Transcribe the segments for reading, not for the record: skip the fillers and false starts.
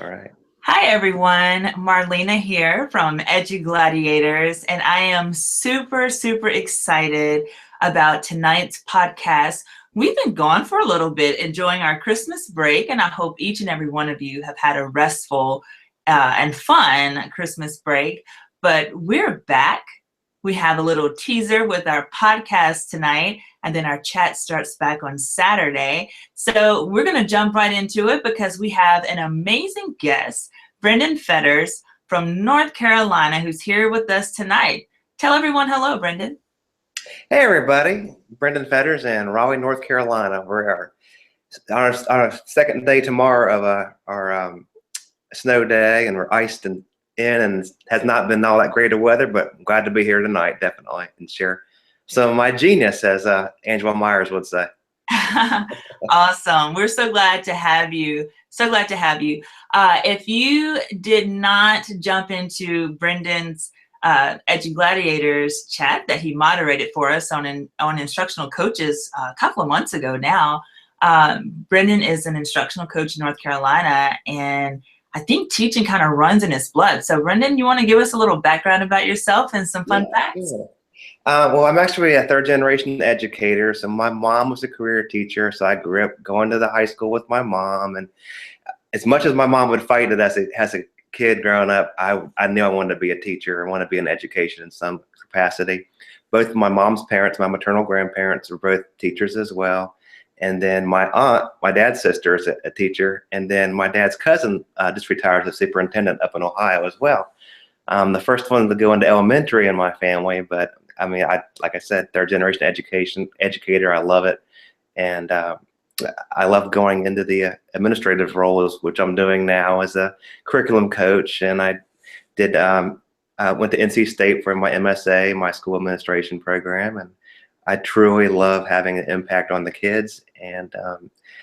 All right. Hi everyone, Marlena here from Gladiators, and I am super excited about tonight's podcast. We've been gone for a little bit, enjoying our Christmas break, and I hope each and every one of you have had a restful and fun Christmas break. But we're back. We have a little teaser with our podcast tonight, and then our chat starts back on Saturday. So we're going to jump right into it because we have an amazing guest, Brendan Fetters from North Carolina, who's here with us tonight. Tell everyone hello, Brendan. Hey, everybody. Brendan Fetters in Raleigh, North Carolina. We're our second day tomorrow of our snow day, and we're iced in, and has not been all that great of weather, but I'm glad to be here tonight, definitely, and share some of my genius, as Angela Myers would say. Awesome. We're so glad to have you. So glad to have you. If you did not jump into Brendan's Gladiators chat that he moderated for us on Instructional Coaches a couple of months ago now, Brendan is an instructional coach in North Carolina, and I think teaching kind of runs in his blood. So Brendan, you want to give us a little background about yourself and some fun facts? Sure. Well, I'm actually a third-generation educator. So my mom was a career teacher, so I grew up going to the high school with my mom. And as much as my mom would fight it as a kid growing up, I knew I wanted to be a teacher. I wanted to be in education in some capacity. Both my mom's parents, my maternal grandparents, were both teachers as well. And then my aunt, my dad's sister, is a teacher. And then my dad's cousin just retired as a superintendent up in Ohio as well. The first one to go into elementary in my family, but I mean, like I said, third generation educator. I love it, and I love going into the administrative roles, which I'm doing now as a curriculum coach. And I did went to NC State for my MSA, my school administration program, and I truly love having an impact on the kids and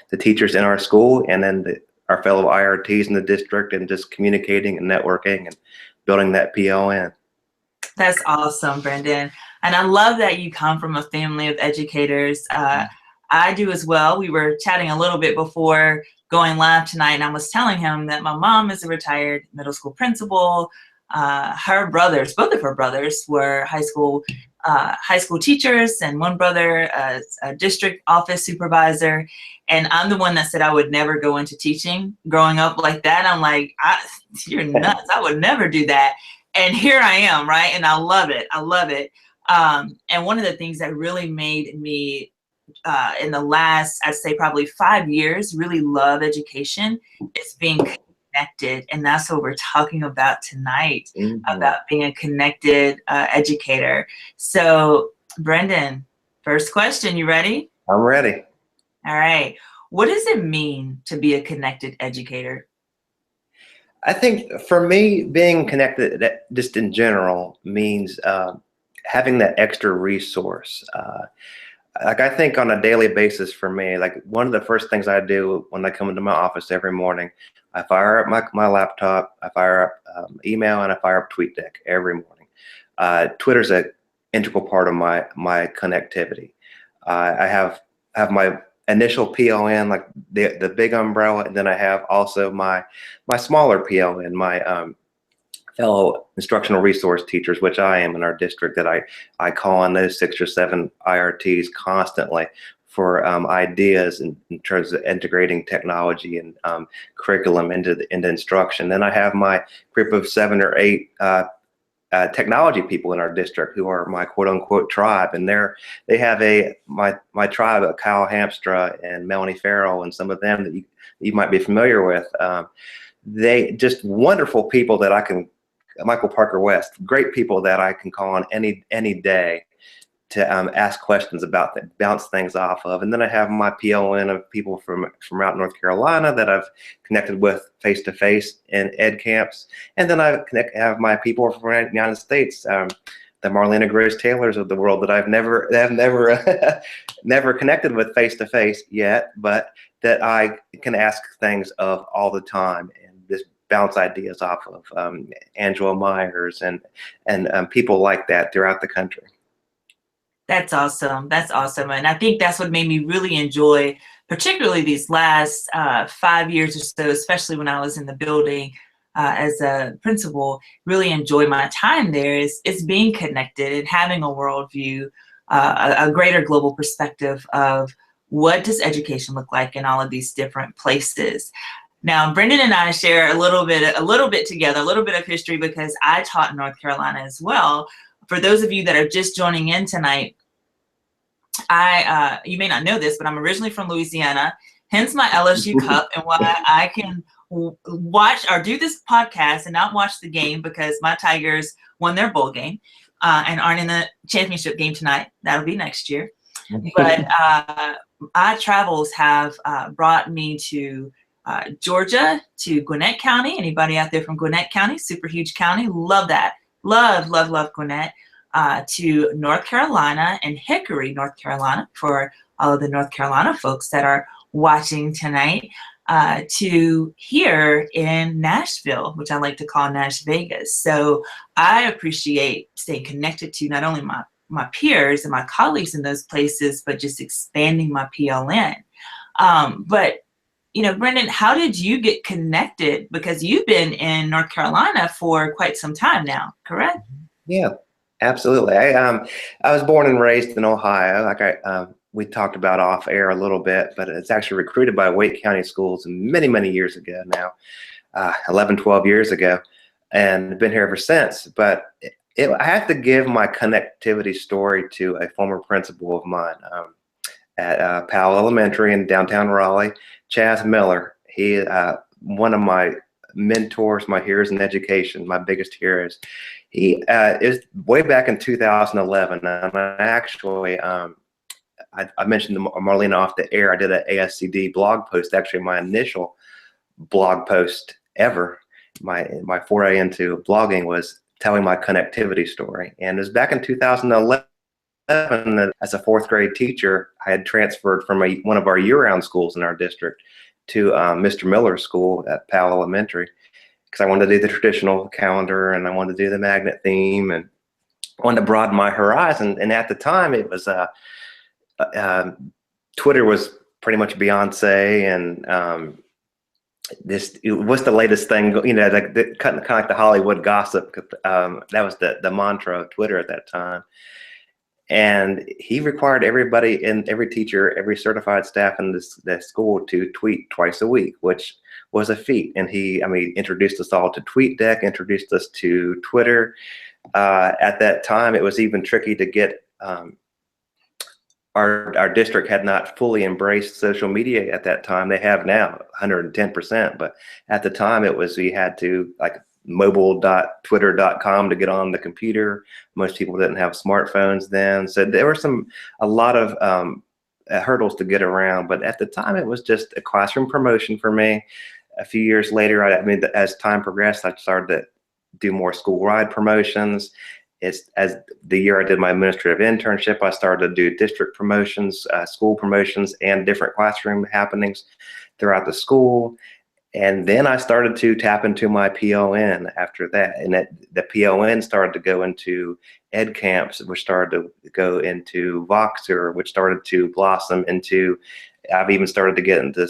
the teachers in our school, and then our fellow IRTs in the district, and just communicating and networking and building that PLN. That's awesome, Brendan. And I love that you come from a family of educators. I do as well. We were chatting a little bit before going live tonight, and I was telling him that my mom is a retired middle school principal. Her brothers, both of her brothers, were high school teachers, and one brother a district office supervisor. And I'm the one that said I would never go into teaching growing up like that. I'm like, you're nuts. I would never do that. And here I am, right? And I love it. I love it. And one of the things that really made me in the last, I'd say probably 5 years, really love education is being connected. And that's what we're talking about tonight, about being a connected educator. So Brendan, first question, you ready? I'm ready. All right. What does it mean to be a connected educator? I think for me, being connected, just in general, means having that extra resource. Like I think on a daily basis for me, like one of the first things I do when I come into my office every morning, I fire up my laptop, I fire up email, and I fire up TweetDeck every morning. Twitter's an integral part of my connectivity. I have my initial PLN, like the big umbrella, and then I have also my smaller PLN, my fellow instructional resource teachers, which I am in our district, that I call on those 6 or 7 IRTs constantly for ideas in terms of integrating technology and curriculum into instruction. Then I have my group of 7 or 8 technology people in our district who are my quote unquote tribe, and they have my tribe of Kyle Hamstra and Melanie Farrell and some of them that you might be familiar with. They just wonderful people that I can, Michael Parker West, great people that I can call on any day to ask questions about, that bounce things off of. And then I have my PLN of people from out North Carolina that I've connected with face to face in ed camps. And then I have my people from the United States, the Marlena Grace Taylors of the world that I've never never connected with face to face yet, but that I can ask things of all the time, and just bounce ideas off of Angela Myers and people like that throughout the country. That's awesome. That's awesome. And I think that's what made me really enjoy particularly these last 5 years or so, especially when I was in the building as a principal, really enjoy my time there, is being connected and having a worldview, a greater global perspective of what does education look like in all of these different places. Now, Brendan and I share a little bit together, a little bit of history, because I taught in North Carolina as well. For those of you that are just joining in tonight, you may not know this, but I'm originally from Louisiana, hence my LSU Cup, and why I can watch or do this podcast and not watch the game, because my Tigers won their bowl game and aren't in the championship game tonight. That'll be next year. But our travels have brought me to Georgia, to Gwinnett County. Anybody out there from Gwinnett County? Super huge county. Love that. Love Gwinnett. To North Carolina and Hickory, North Carolina, for all of the North Carolina folks that are watching tonight, to here in Nashville, which I like to call Nash Vegas. So I appreciate staying connected to not only my peers and my colleagues in those places, but just expanding my PLN. But Brendan, how did you get connected? Because you've been in North Carolina for quite some time now, correct? Yeah, absolutely. I was born and raised in Ohio. Like we talked about off air a little bit, but it's actually recruited by Wake County Schools many, many years ago now, 11, 12 years ago, and been here ever since. But I have to give my connectivity story to a former principal of mine at Powell Elementary in downtown Raleigh, Chaz Miller. He one of my mentors, my heroes in education, my biggest heroes. He is way back in 2011, and I actually I mentioned to Marlena off the air. I did an ASCD blog post, actually my initial blog post ever. My foray into blogging was telling my connectivity story, and it was back in 2011. As a fourth grade teacher, I had transferred from one of our year-round schools in our district to Mr. Miller's school at Powell Elementary, because I wanted to do the traditional calendar and I wanted to do the magnet theme and wanted to broaden my horizon. And at the time, it was Twitter was pretty much Beyonce, and what's the latest thing? Like kind of like the Hollywood gossip. That was the mantra of Twitter at that time. And he required everybody, and every teacher, every certified staff in the school to tweet twice a week, which was a feat. And he introduced us all to TweetDeck, introduced us to Twitter. At that time, it was even tricky to get, our district had not fully embraced social media at that time. They have now 110%, but at the time we had to like mobile.twitter.com to get on the computer. Most people didn't have smartphones then. So there were a lot of hurdles to get around, but at the time it was just a classroom promotion for me. A few years later, as time progressed, I started to do more school-wide promotions. As the year I did my administrative internship, I started to do district promotions, school promotions, and different classroom happenings throughout the school. And then I started to tap into my PON after that. And the PON started to go into ed camps, which started to go into Voxer, which started to blossom into, I've even started to get into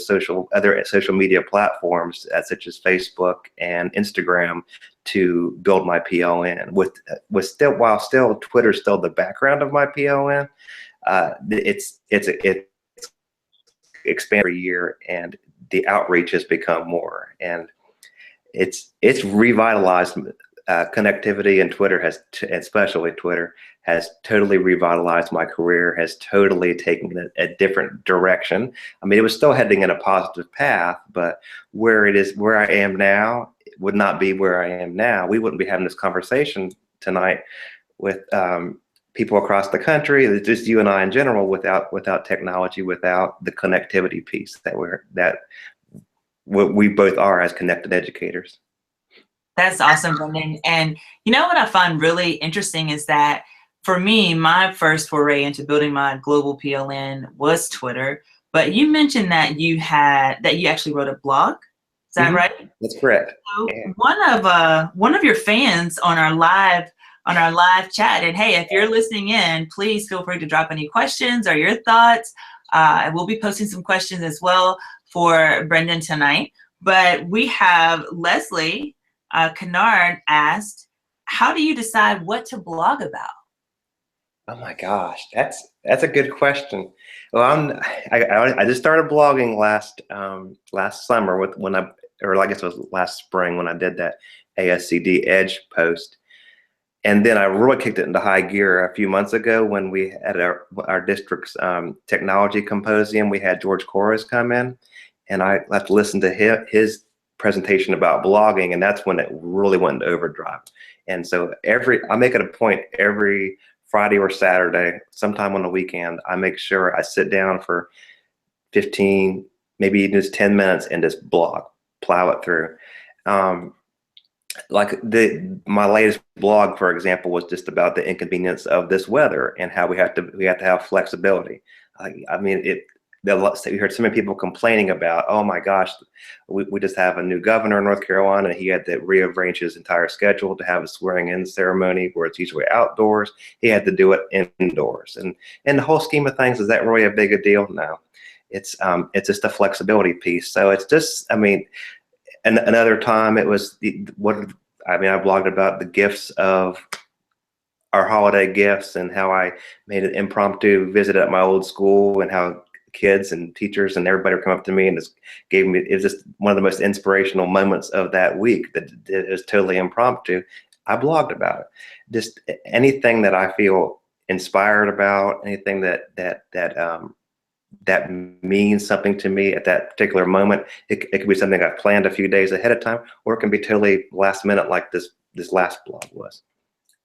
other social media platforms such as Facebook and Instagram to build my PON. While still Twitter's still the background of my PON, it's expanded every year, and the outreach has become more, and it's revitalized connectivity, and Twitter especially Twitter has totally revitalized my career, has totally taken a different direction. It was still heading in a positive path, but where I am now would not be where I am now. We wouldn't be having this conversation tonight with people across the country, just you and I in general, without technology, without the connectivity piece that we both are as connected educators. That's awesome, Brendan. And what I find really interesting is that for me, my first foray into building my global PLN was Twitter. But you mentioned that you actually wrote a blog. Is that right? That's correct. So yeah. One of your fans on our live chat, and hey, if you're listening in, please feel free to drop any questions or your thoughts. We'll be posting some questions as well for Brendan tonight. But we have Leslie Kennard asked, how do you decide what to blog about? Oh my gosh, that's a good question. Well, I just started blogging last summer or I guess it was last spring when I did that ASCD Edge post, and then I really kicked it into high gear a few months ago when we had our district's technology symposium. We had George Koras come in, and I got to listen to his presentation about blogging, and that's when it really went into overdrive. And so I make it a point every Friday or Saturday, sometime on the weekend, I make sure I sit down for 15, maybe even just 10 minutes and just plow it through. Like my latest blog, for example, was just about the inconvenience of this weather and how we have to have flexibility. I mean, we heard so many people complaining about, oh my gosh, we just have a new governor in North Carolina, and he had to rearrange his entire schedule to have a swearing-in ceremony where it's usually outdoors. He had to do it indoors. And in the whole scheme of things, is that really a big a deal? No. It's just a flexibility piece. So it's just, I mean, another time it was I blogged about the gifts of our holiday gifts and how I made an impromptu visit at my old school and how kids and teachers and everybody would come up to me and just it was just one of the most inspirational moments of that week that is totally impromptu. I blogged about it. Just anything that I feel inspired about, anything that means something to me at that particular moment. It could be something I've planned a few days ahead of time, or it can be totally last minute like this last blog was.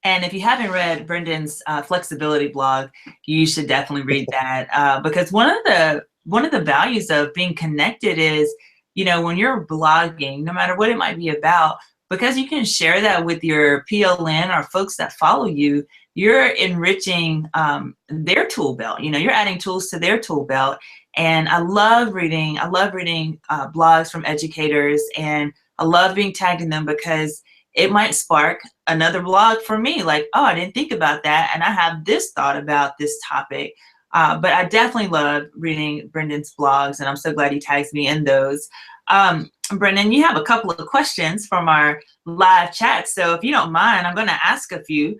And if you haven't read Brendan's flexibility blog, you should definitely read that because one of the values of being connected is, you know, when you're blogging, no matter what it might be about, because you can share that with your PLN or folks that follow you, you're enriching their tool belt. You know, you're adding tools to their tool belt. And I love reading blogs from educators, and I love being tagged in them because it might spark another blog for me, like, oh, I didn't think about that, and I have this thought about this topic. But I definitely love reading Brendan's blogs, and I'm so glad he tags me in those. Brendan, you have a couple of questions from our live chat, so if you don't mind, I'm going to ask a few.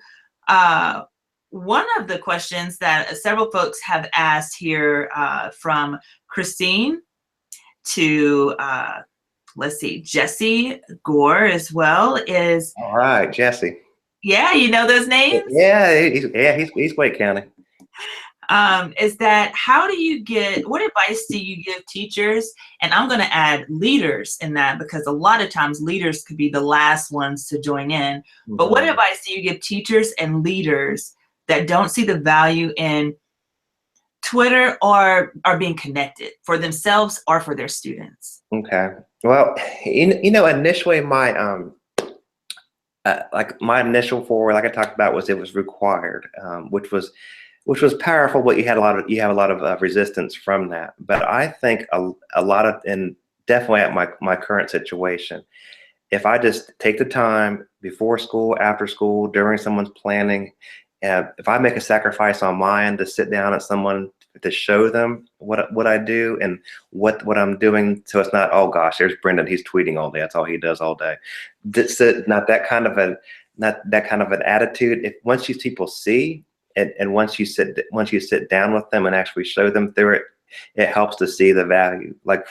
One of the questions that several folks have asked here, from Christine to let's see, Jesse Gore as well, is all right, Jesse. Yeah, you know those names? Yeah, he's Wake County. Is that what advice do you give teachers? And I'm going to add leaders in that because a lot of times leaders could be the last ones to join in. Mm-hmm. But what advice do you give teachers and leaders that don't see the value in Twitter or are being connected for themselves or for their students? Okay. Well, you know, initially my my initial forward, like I talked about, was it was required, which was powerful, but you have a lot of resistance from that. But I think a lot of, and definitely at my current situation, if I just take the time before school, after school, during someone's planning, if I make a sacrifice on my end to sit down at someone to show them what I do and what I'm doing, so it's not, oh gosh, there's Brendan, he's tweeting all day, that's all he does all day. That's not that kind of an attitude. If once these people see and once you sit down with them and actually show them through it, it helps to see the value. Like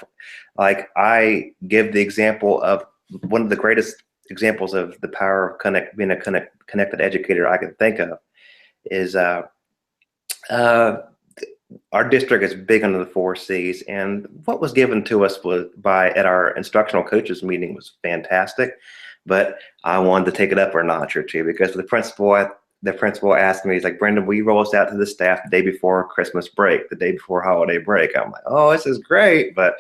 I give the example of one of the greatest examples of the power of being a connected educator I can think of is our district is big under the 4 C's, and what was given to us at our instructional coaches meeting was fantastic, but I wanted to take it up a notch or two because the principal asked me, he's like, Brendan, will you roll us out to the staff the day before Christmas break, the day before holiday break? I'm like, oh, this is great, but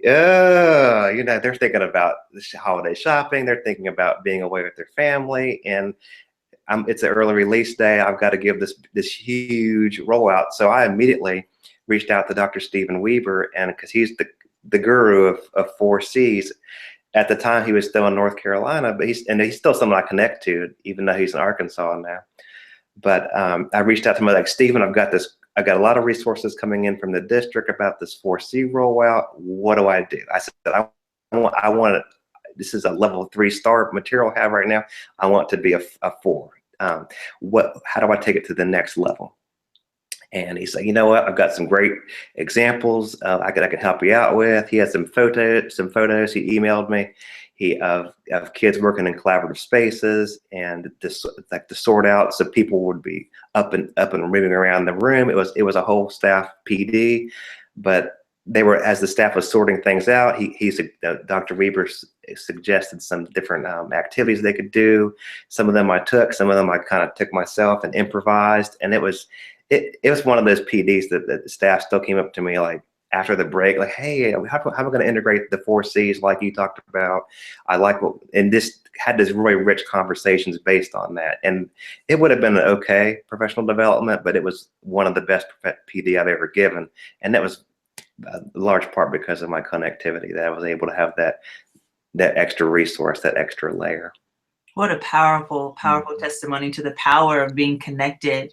yeah, you know, they're thinking about holiday shopping, they're thinking about being away with their family, and it's an early release day. I've got to give this huge rollout. So I immediately reached out to Dr. Stephen Weber, and because he's the guru of 4 C's. At the time, he was still in North Carolina, but he's still someone I connect to, even though he's in Arkansas now. But I reached out to him like, Stephen, I've got this I got a lot of resources coming in from the district about this 4C rollout. What do I do? I said, I want it. This is a level 3-star material I have right now. I want it to be a 4. How do I take it to the next level? And he said, you know what? I've got some great examples I could help you out with. He had some photos he emailed me. Of kids working in collaborative spaces, and this, like, to sort out so people would be up and moving around the room. It was a whole staff PD, but they were, as the staff was sorting things out, Dr. Weber suggested some different activities they could do. Some of them I took, some of them I kind of took myself and improvised, and it was one of those PDs that the staff still came up to me like after the break, like, hey, how am I going to integrate the 4 C's like you talked about? I like and this had this really rich conversations based on that. And it would have been an okay professional development, but it was one of the best PD I've ever given. And that was a large part because of my connectivity, that I was able to have that extra resource, that extra layer. What a powerful testimony to the power of being connected.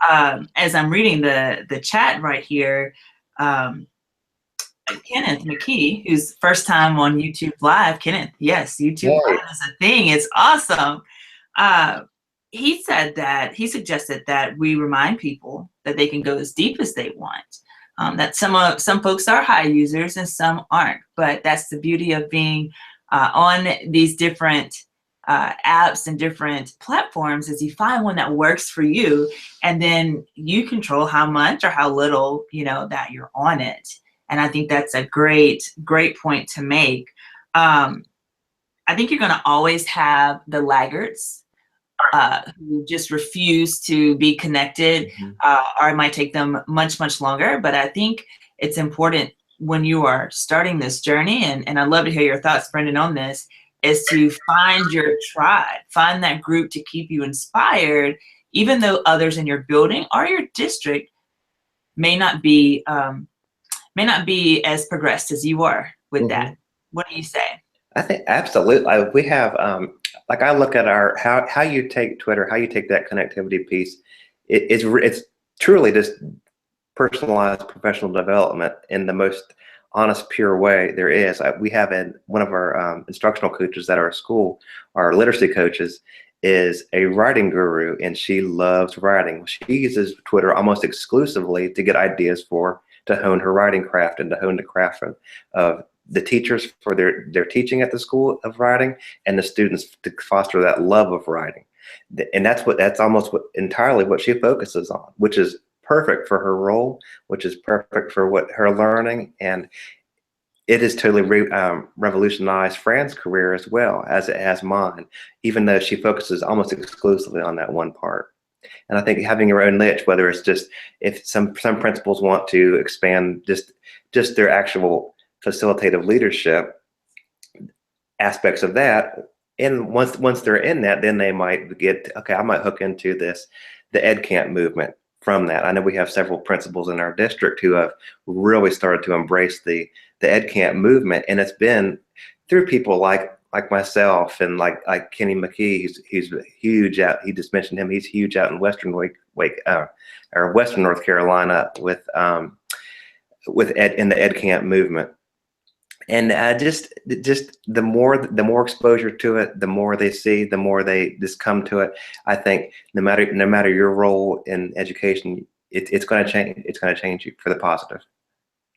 As I'm reading the chat right here, Kenneth McKee, who's first time on YouTube Live. Kenneth, yes, YouTube Live is a thing. It's awesome. He suggested that we remind people that they can go as deep as they want. That some folks are high users and some aren't, but that's the beauty of being on these different apps and different platforms, is you find one that works for you, and then you control how much or how little, that you're on it. And I think that's a great point to make. I think you're going to always have the laggards who just refuse to be connected, or it might take them much longer. But I think it's important when you are starting this journey, and I'd love to hear your thoughts, Brendan, on this, is to find your tribe, find that group to keep you inspired, even though others in your building or your district may not be as progressed as you are with that. What do you say? I think absolutely. We have, like, I look at how you take Twitter, how you take that connectivity piece. It's truly just personalized professional development in the most honest, pure way there is. We have one of our instructional coaches at our school, our literacy coaches, is a writing guru, and she loves writing. She uses Twitter almost exclusively to get ideas to hone her writing craft and to hone the craft of the teachers for their teaching at the school of writing, and the students to foster that love of writing. And that's almost entirely what she focuses on, which is perfect for her role, which is perfect for what her learning, and it has totally revolutionized Fran's career as well as it has mine, even though she focuses almost exclusively on that one part. And I think having your own niche, whether it's just, if some principals want to expand just their actual facilitative leadership aspects of that, and once they're in that, then they might get, okay, I might hook into the Ed Camp movement from that. I know we have several principals in our district who have really started to embrace the Ed Camp movement, and it's been through people like myself and like Kenny McKee. He's huge out. He just mentioned him. He's huge out in Western Western North Carolina with Ed in the Ed Camp movement. And just the more exposure to it, the more they see, the more they just come to it. I think no matter your role in education, it's going to change. It's going to change you for the positive.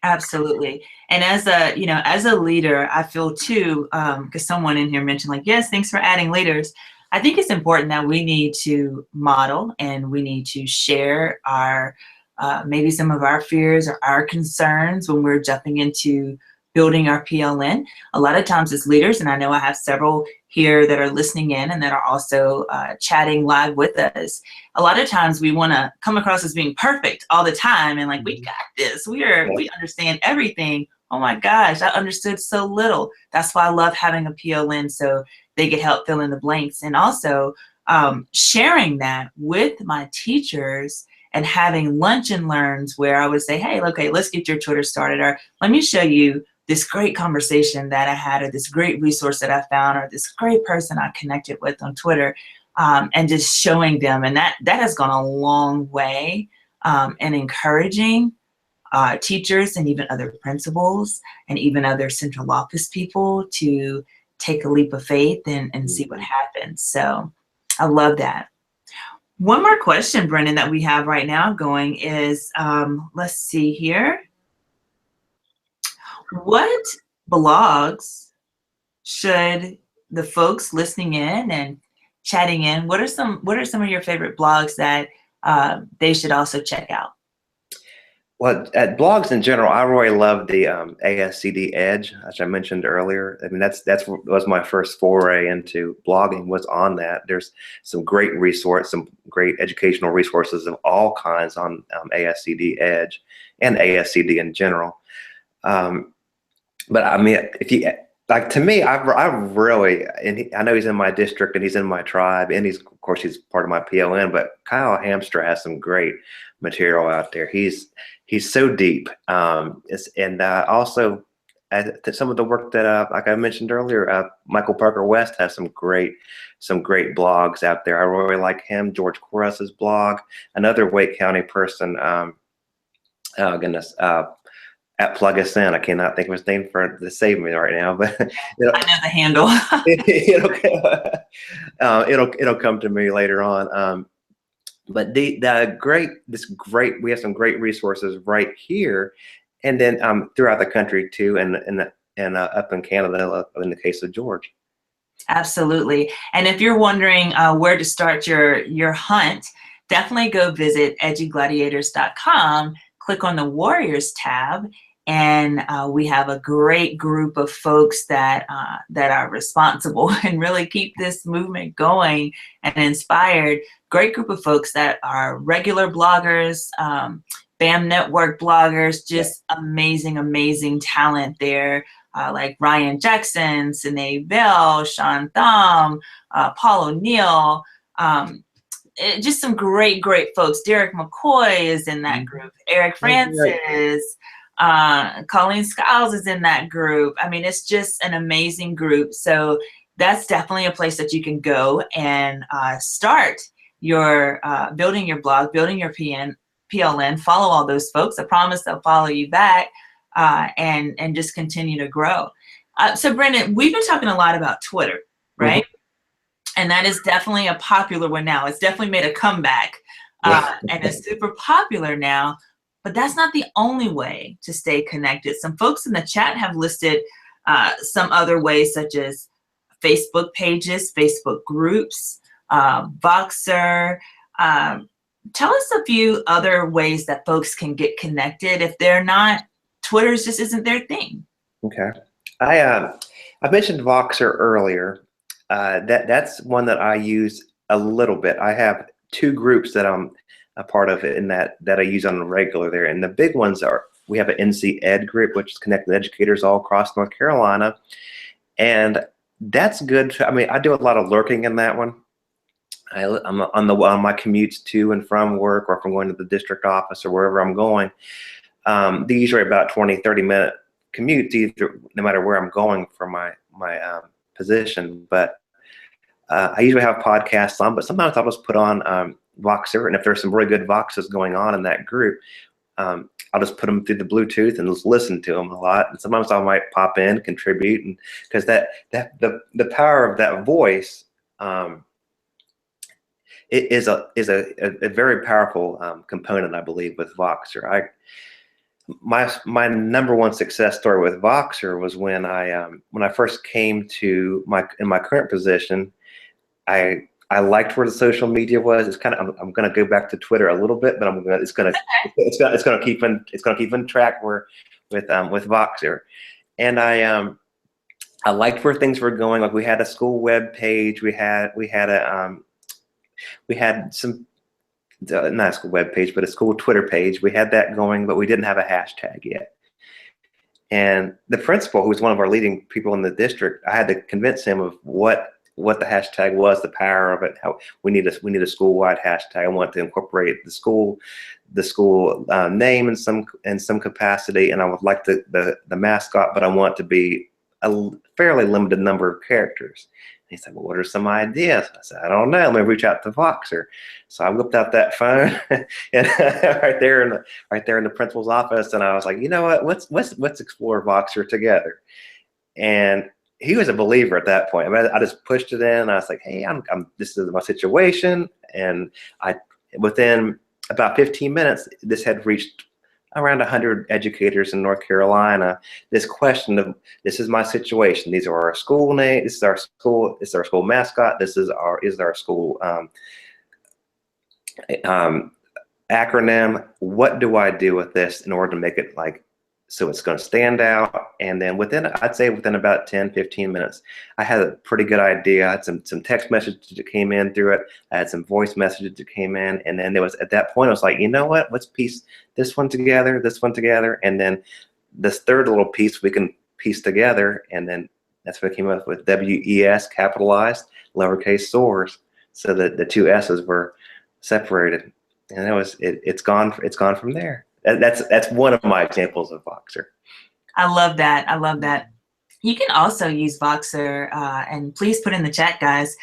Absolutely. And as a leader, I feel too, because someone in here mentioned, like, yes, thanks for adding leaders. I think it's important that we need to model, and we need to share our maybe some of our fears or our concerns when we're jumping into building our PLN. A lot of times as leaders, and I know I have several here that are listening in and that are also chatting live with us, a lot of times we want to come across as being perfect all the time, and like, we got this, we understand everything. Oh my gosh, I understood so little. That's why I love having a PLN, so they could help fill in the blanks. And also sharing that with my teachers and having lunch and learns where I would say, hey, okay, let's get your Twitter started, or let me show you this great conversation that I had, or this great resource that I found, or this great person I connected with on Twitter, and just showing them. And that has gone a long way and encouraging teachers and even other principals and even other central office people to take a leap of faith and see what happens. So I love that. One more question, Brendan, that we have right now going is, let's see here. What blogs should the folks listening in and chatting in, what are some of your favorite blogs that they should also check out? Well, at blogs in general, I really love the ASCD Edge, as I mentioned earlier. I mean, that's what was my first foray into blogging, was on that. There's some great resource, some great educational resources of all kinds on ASCD Edge and ASCD in general. But I mean, if you like, to me, I really, and I know he's in my district and he's in my tribe, and he's, of course, he's part of my PLN. But Kyle Hamstra has some great material out there. He's so deep. And also some of the work that, like I mentioned earlier, Michael Parker West has some great blogs out there. I really like him. George Corras's blog, another Wake County person. Oh goodness. At Plug Us In. I cannot think of his name to save me right now, but I know the handle. It'll come to me later on. But we have some great resources right here, and then throughout the country too, and up in Canada in the case of George. Absolutely. And if you're wondering where to start your hunt, definitely go visit edugladiators.com. Click on the Warriors tab, and we have a great group of folks that are responsible and really keep this movement going and inspired. Great group of folks that are regular bloggers, BAM Network bloggers, just amazing talent there, like Ryan Jackson, Sinead Bell, Sean Thum, Paul O'Neill, just some great folks. Derek McCoy is in that group. Eric Francis, Colleen Skiles is in that group. I mean, it's just an amazing group. So that's definitely a place that you can go and start your building your blog, building your PLN. Follow all those folks. I promise they'll follow you back, and just continue to grow. So Brendan, we've been talking a lot about Twitter, right? And that is definitely a popular one now. It's definitely made a comeback, and it's super popular now. But that's not the only way to stay connected. Some folks in the chat have listed some other ways, such as Facebook pages, Facebook groups, Voxer. Tell us a few other ways that folks can get connected if they're not, Twitter's just isn't their thing. Okay. I mentioned Voxer earlier. That's one that I use a little bit. I have two groups that I'm a part of it, in that I use on a regular there. And the big ones are, we have an NC Ed group, which is connecting educators all across North Carolina. And that's good. I mean, I do a lot of lurking in that one. I'm on my commutes to and from work, or if I'm going to the district office or wherever I'm going. They're usually about 20-30 minute commutes, either, no matter where I'm going for my position. But I usually have podcasts on, but sometimes I'll just put on Voxer, and if there's some really good Voxes going on in that group, I'll just put them through the Bluetooth and just listen to them a lot. And sometimes I might pop in, contribute, and because the power of that voice, it is a very powerful component, I believe, with Voxer. My number one success story with Voxer was when I first came to my current position. I liked where the social media was. It's kind of, I'm going to go back to Twitter a little bit, but it's going to keep in track with Voxer. And I liked where things were going. Like, we had a school web page. We had some, not a school web page, but a school Twitter page. We had that going, but we didn't have a hashtag yet. And the principal, who was one of our leading people in the district, I had to convince him of what the hashtag was, the power of it, how we need a school-wide hashtag. I want to incorporate the school name in some capacity, and I would like the mascot, but I want to be a fairly limited number of characters. He said, well, what are some ideas? I said, I don't know. Let me reach out to Voxer. So I whipped out that phone and right there in the principal's office. And I was like, you know what, let's explore Voxer together. And he was a believer at that point. I mean, I just pushed it in. I was like, hey, this is my situation. And within about 15 minutes, this had reached around 100 educators in North Carolina. This question of, this is my situation. These are our school name. This is our school. This is our school mascot. This is our school acronym. What do I do with this in order to make it so it's going to stand out? And then I'd say within about 10, 15 minutes, I had a pretty good idea. I had some text messages that came in through it. I had some voice messages that came in. And then at that point, I was like, you know what, let's piece this one together, and then this third little piece we can piece together. And then that's what I came up with, WES capitalized, lowercase soars. So that the two S's were separated. And it's gone from there. That's one of my examples of Voxer. I love that. I love that. You can also use Voxer, and please put in the chat, guys,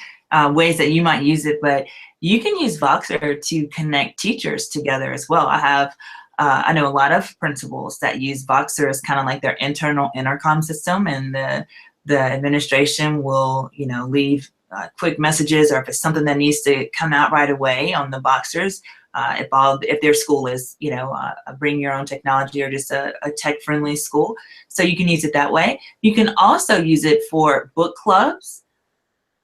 ways that you might use it. But you can use Voxer to connect teachers together as well. I know a lot of principals that use Voxer as kind of like their internal intercom system, and the administration will, leave quick messages, or if it's something that needs to come out right away on the Voxers. If their school is, bring your own technology, or just a tech-friendly school. So you can use it that way. You can also use it for book clubs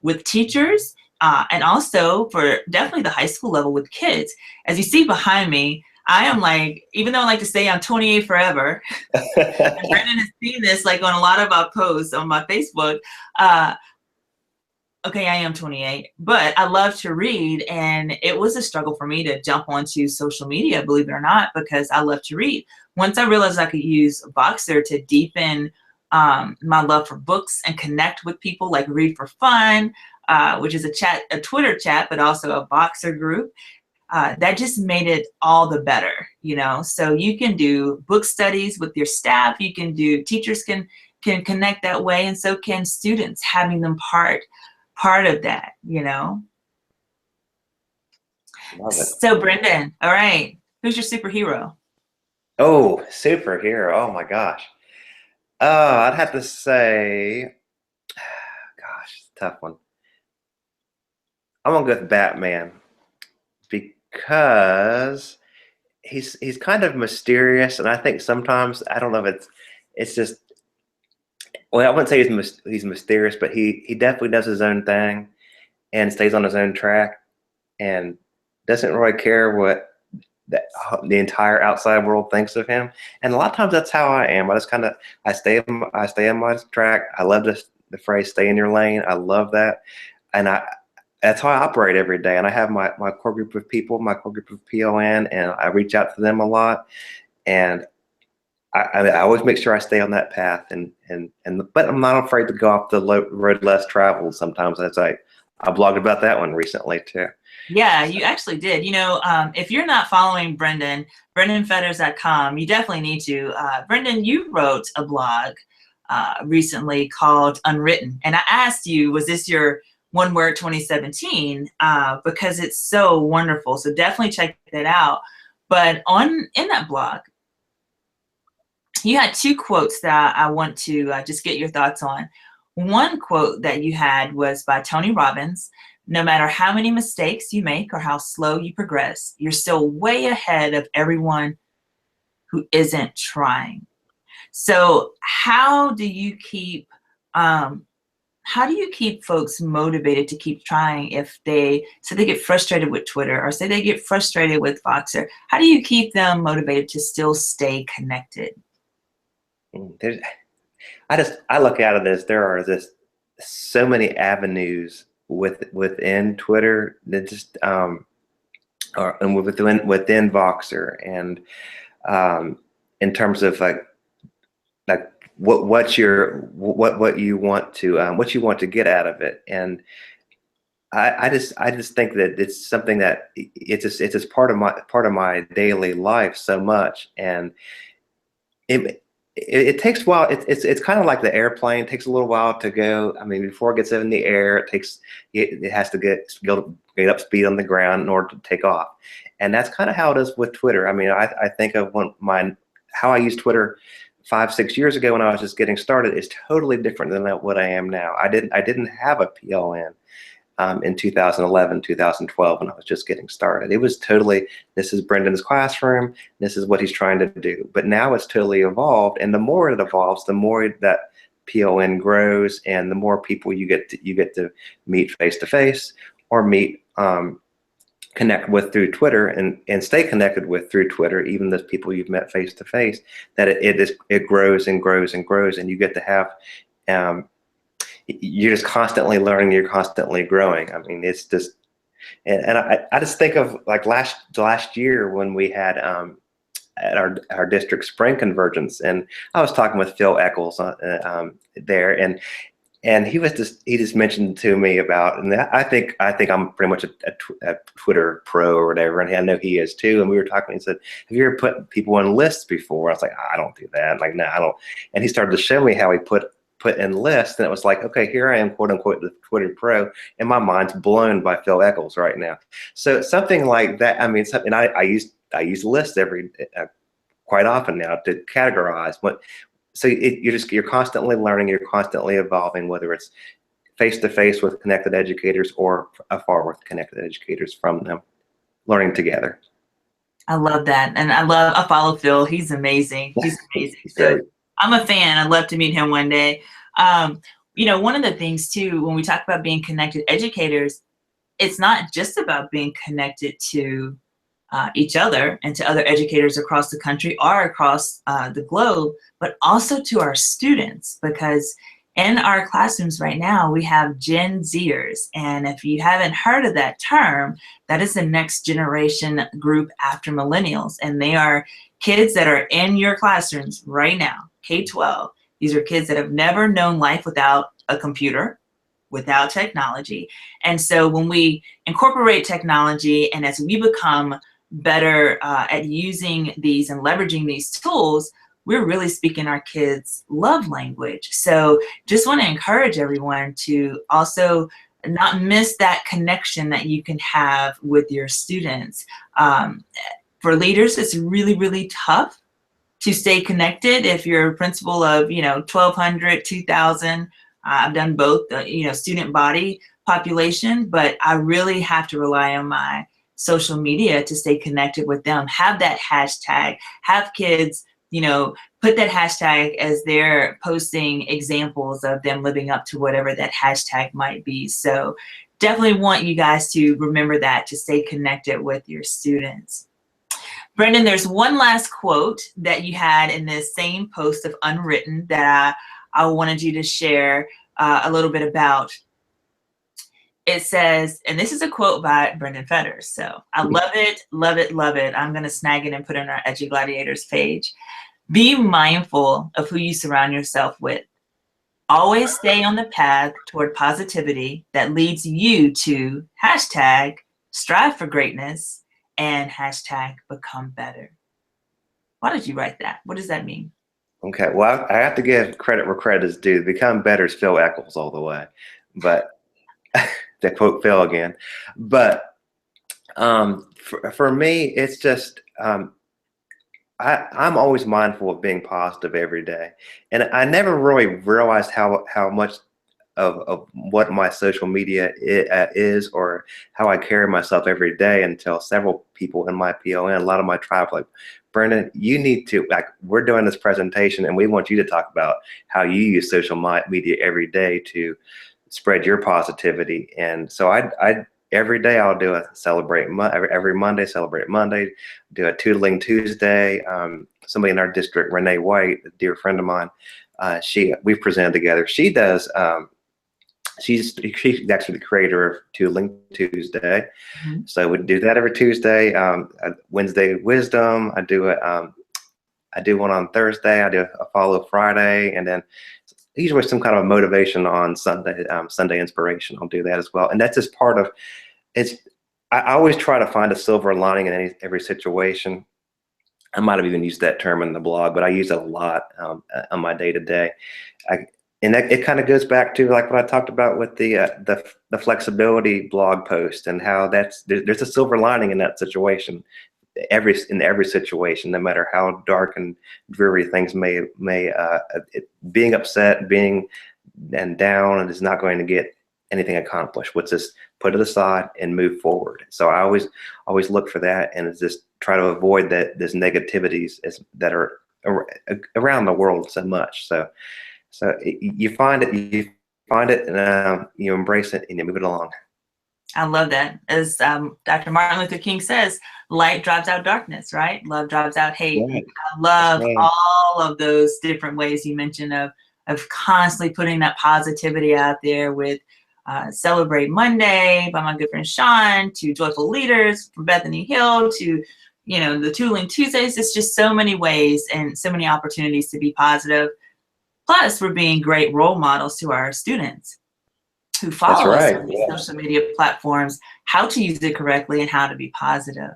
with teachers, and also for definitely the high school level with kids. As you see behind me, I am even though I like to say I'm 28 forever, and Brandon has seen this on a lot of our posts on my Facebook, okay, I am 28, but I love to read, and it was a struggle for me to jump onto social media, believe it or not, because I love to read. Once I realized I could use Voxer to deepen my love for books and connect with people, like Read for Fun, which is a Twitter chat, but also a Voxer group, that just made it all the better, So you can do book studies with your staff. You can do, teachers can connect that way, and so can students, having them part of that, Love it. So Brendan, all right, who's your superhero? Oh, superhero. Oh my gosh. I'd have to say, gosh, tough one. I'm gonna go with Batman, because he's kind of mysterious, and I think sometimes, I don't know if it's just, well, I wouldn't say he's mysterious, but he definitely does his own thing and stays on his own track and doesn't really care what the entire outside world thinks of him. And a lot of times that's how I am. I stay on my track. I love the phrase "stay in your lane." I love that, and that's how I operate every day. And I have my core group of people, my core group of PON, and I reach out to them a lot. And I always make sure I stay on that path, but I'm not afraid to go off the road less traveled sometimes. As I blogged about that one recently too. Yeah, you actually did. If you're not following Brendan, BrendanFetters.com, you definitely need to. Brendan, you wrote a blog recently called Unwritten, and I asked you, was this your One Word 2017? Because it's so wonderful. So definitely check that out. But in that blog, you had two quotes that I want to just get your thoughts on. One quote that you had was by Tony Robbins: "No matter how many mistakes you make or how slow you progress, you're still way ahead of everyone who isn't trying." So how do you keep folks motivated to keep trying if they get frustrated with Twitter, or say they get frustrated with Voxer? How do you keep them motivated to still stay connected? I look at it as there are so many avenues within Twitter that just and within Voxer, and in terms of like what you want to get out of it. And I just think that it's something that it's just part of my daily life so much, and it takes a while. It's kind of like the airplane. It takes a little while to go. I mean, before it gets in the air, it has to get up speed on the ground in order to take off. And that's kind of how it is with Twitter. I mean, I think of how I used Twitter 5, 6 years ago when I was just getting started is totally different than what I am now. I didn't have a PLN in 2011, 2012 when I was just getting started. It was totally, this is Brendan's classroom, this is what he's trying to do. But now it's totally evolved, and the more it evolves, the more that PLN grows, and the more people you get to meet face to face, or meet connect with through Twitter, and stay connected with through Twitter, even those people you've met face to face. That it grows and grows and grows, and you get to have. You're just constantly learning, you're constantly growing. I mean, it's just, and I just think of like last year when we had at our district spring convergence, and I was talking with Phil Eccles there, and he just mentioned to me about, and I think I'm pretty much a Twitter pro or whatever, and I know he is too. And we were talking, he said, have you ever put people on lists before? I was like, I don't do that. Like, no, I don't. And he started to show me how he put in lists, and it was like, okay, here I am, quote unquote, the Twitter pro, and my mind's blown by Phil Eccles right now. So something like that. I mean, something I use lists quite often now to categorize what. So you're constantly learning, you're constantly evolving, whether it's face to face with connected educators or afar with connected educators from them, learning together. I love that, and I follow Phil. He's amazing. He's amazing. Great. I'm a fan. I'd love to meet him one day. One of the things too, when we talk about being connected educators, it's not just about being connected to each other and to other educators across the country or across the globe, but also to our students, because in our classrooms right now, we have Gen Zers. And if you haven't heard of that term, that is the next generation group after millennials. And they are kids that are in your classrooms right now, K-12. These are kids that have never known life without a computer, without technology. And so when we incorporate technology, and as we become better at using these and leveraging these tools, we're really speaking our kids' love language. So just want to encourage everyone to also not miss that connection that you can have with your students. For leaders, it's really, really tough to stay connected. If you're a principal of 1,200, 2,000, I've done both, student body population, but I really have to rely on my social media to stay connected with them. Have that hashtag, have kids, put that hashtag as they're posting examples of them living up to whatever that hashtag might be. So definitely want you guys to remember that, to stay connected with your students. Brendan, there's one last quote that you had in this same post of Unwritten that I wanted you to share a little bit about. It says, and this is a quote by Brendan Fetters, so I love it, love it, love it. I'm going to snag it and put it on our Edu Gladiators page. Be mindful of who you surround yourself with. Always stay on the path toward positivity that leads you to hashtag strive for greatness and hashtag become better. Why did you write that? What does that mean? Okay, well, I have to give credit where credit is due. Become better is Phil Eccles all the way, but to quote Phil again. But for me, it's just I'm always mindful of being positive every day, and I never really realized how much of what my social media is, or how I carry myself every day, until several people in my PON, a lot of my tribe, like, Brendan, you need to, like, we're doing this presentation and we want you to talk about how you use social media every day to spread your positivity. And so I every day I'll do a every Monday, celebrate Monday, do a Tootling Tuesday. Somebody in our district, Renee White, a dear friend of mine, we've presented together. She does, she's actually the creator of Tootling Tuesday. Mm-hmm. So we do that every Tuesday. Wednesday Wisdom, I do one on Thursday, I do a Follow Friday, and then usually some kind of motivation on Sunday, Sunday Inspiration. I'll do that as well. And that's just part of I always try to find a silver lining in every situation. I might have even used that term in the blog, but I use it a lot on my day to day. And that, it kind of goes back to like what I talked about with the flexibility blog post, and how there's a silver lining in that situation. In every situation, no matter how dark and dreary things being upset, being and down, and is not going to get anything accomplished. Let's just put it aside and move forward. So I always look for that, and just try to avoid these negativities that are around the world so much. So you find it, and you embrace it, and you move it along. I love that. As Dr. Martin Luther King says, light drives out darkness, right? Love drives out hate. Right. I love Right. all of those different ways you mentioned of constantly putting that positivity out there, with Celebrate Monday by my good friend Sean, to Joyful Leaders from Bethany Hill, to the Tooling Tuesdays. It's just so many ways and so many opportunities to be positive. Plus, we're being great role models to our students who follow us on these social media platforms, how to use it correctly and how to be positive.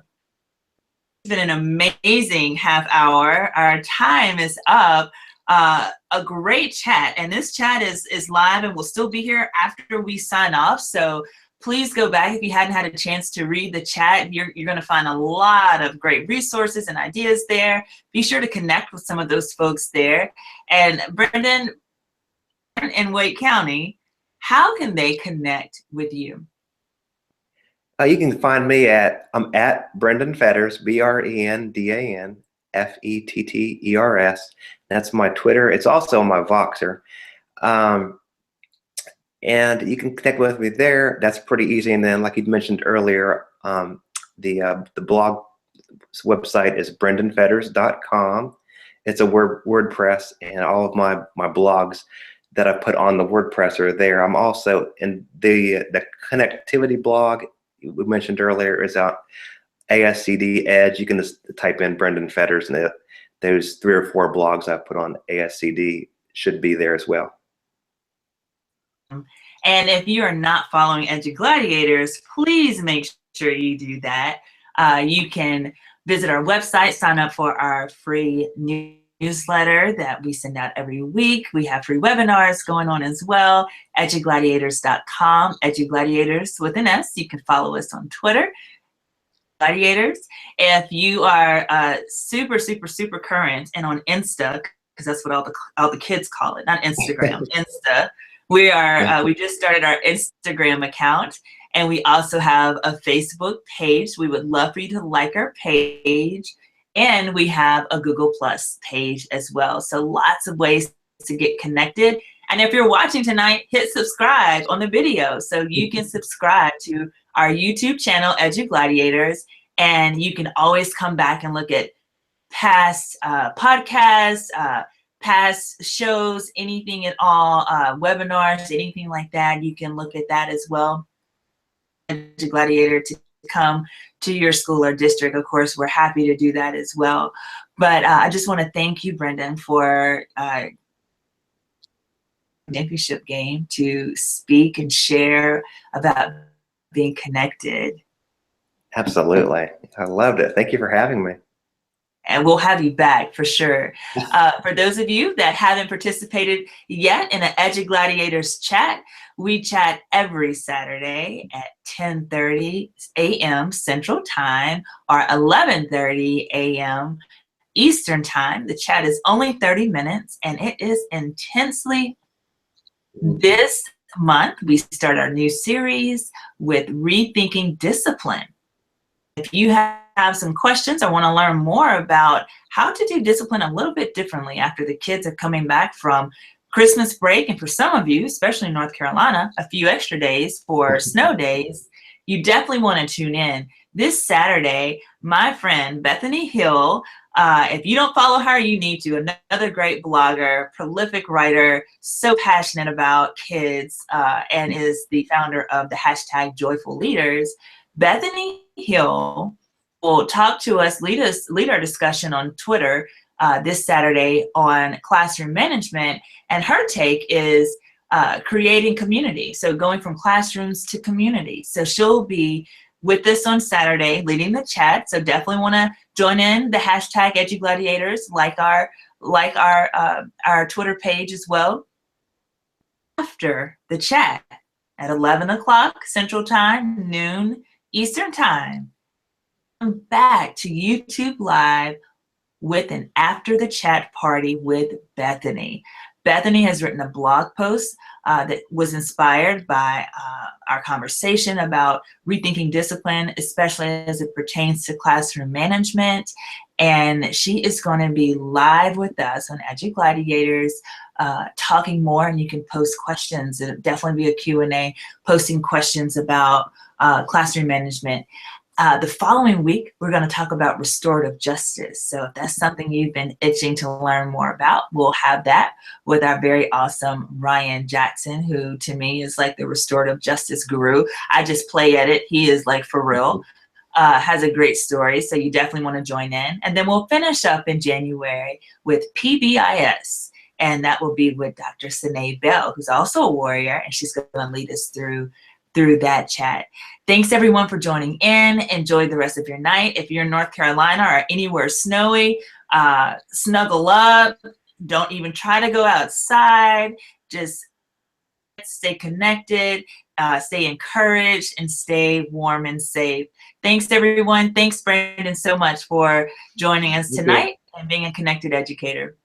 It's been an amazing half hour. Our time is up. A great chat, and this chat is live and will still be here after we sign off. So please go back if you hadn't had a chance to read the chat. You're going to find a lot of great resources and ideas there. Be sure to connect with some of those folks there. And Brendan, in Wake County, how can they connect with you? You can find me I'm at Brendan Fetters, BrendanFetters. That's my Twitter. It's also my Voxer. And you can connect with me there. That's pretty easy. And then, like you mentioned earlier, the blog website is brendanfetters.com. It's a WordPress, and all of my blogs that I put on the WordPress are there. I'm also in the connectivity blog we mentioned earlier is out ASCD Edge. You can just type in Brendan Fetters, and those 3 or 4 blogs I've put on ASCD should be there as well. And if you are not following EduGladiators, please make sure you do that. You can visit our website, sign up for our free newsletter that we send out every week. We have free webinars going on as well. EduGladiators.com, EduGladiators with an S. You can follow us on Twitter, Gladiators. If you are super current and on Insta, because that's what all the kids call it, not Instagram, Insta. We just started our Instagram account, and we also have a Facebook page. We would love for you to like our page. And we have a Google Plus page as well. So lots of ways to get connected. And if you're watching tonight, hit subscribe on the video so you can subscribe to our YouTube channel, EduGladiators. And you can always come back and look at past podcasts, past shows, anything at all, webinars, anything like that. You can look at that as well. EduGladiator to come to your school or district. Of course, we're happy to do that as well. But I just want to thank you, Brendan, for championship game to speak and share about being connected. Absolutely. I loved it. Thank you for having me. And we'll have you back for sure. For those of you that haven't participated yet in an EduGladiators chat, we chat every Saturday at 10:30 a.m. Central Time or 11:30 a.m. Eastern Time. The chat is only 30 minutes, and it is intensely. This month, we start our new series with Rethinking Discipline. If you have some questions or want to learn more about how to do discipline a little bit differently after the kids are coming back from Christmas break, and for some of you, especially in North Carolina, a few extra days for snow days, you definitely want to tune in. This Saturday, my friend Bethany Hill, if you don't follow her, you need to. Another great blogger, prolific writer, so passionate about kids, and is the founder of the hashtag Joyful Leaders. Bethany Hill will talk to us, lead our discussion on Twitter this Saturday on classroom management. And her take is creating community. So going from classrooms to community. So she'll be with us on Saturday, leading the chat. So definitely want to join in the hashtag EduGladiators, like our Twitter page as well. After the chat at 11 o'clock Central Time, noon Eastern Time, come back to YouTube Live with an After the Chat party with Bethany. Bethany has written a blog post that was inspired by our conversation about rethinking discipline, especially as it pertains to classroom management. And she is going to be live with us on EduGladiators, talking more, and you can post questions. It'll definitely be a Q&A, posting questions about classroom management. The following week, we're going to talk about restorative justice. So if that's something you've been itching to learn more about, we'll have that with our very awesome Ryan Jackson, who to me is like the restorative justice guru. I just play at it. He is like for real. Has a great story, so you definitely want to join in. And then we'll finish up in January with PBIS, and that will be with Dr. Sine Bell, who's also a warrior, and she's going to lead us through that chat. Thanks everyone for joining in. Enjoy the rest of your night. If you're in North Carolina or anywhere snowy, snuggle up. Don't even try to go outside. Just stay connected, stay encouraged, and stay warm and safe. Thanks everyone. Thanks Brandon so much for joining us tonight and being a connected educator.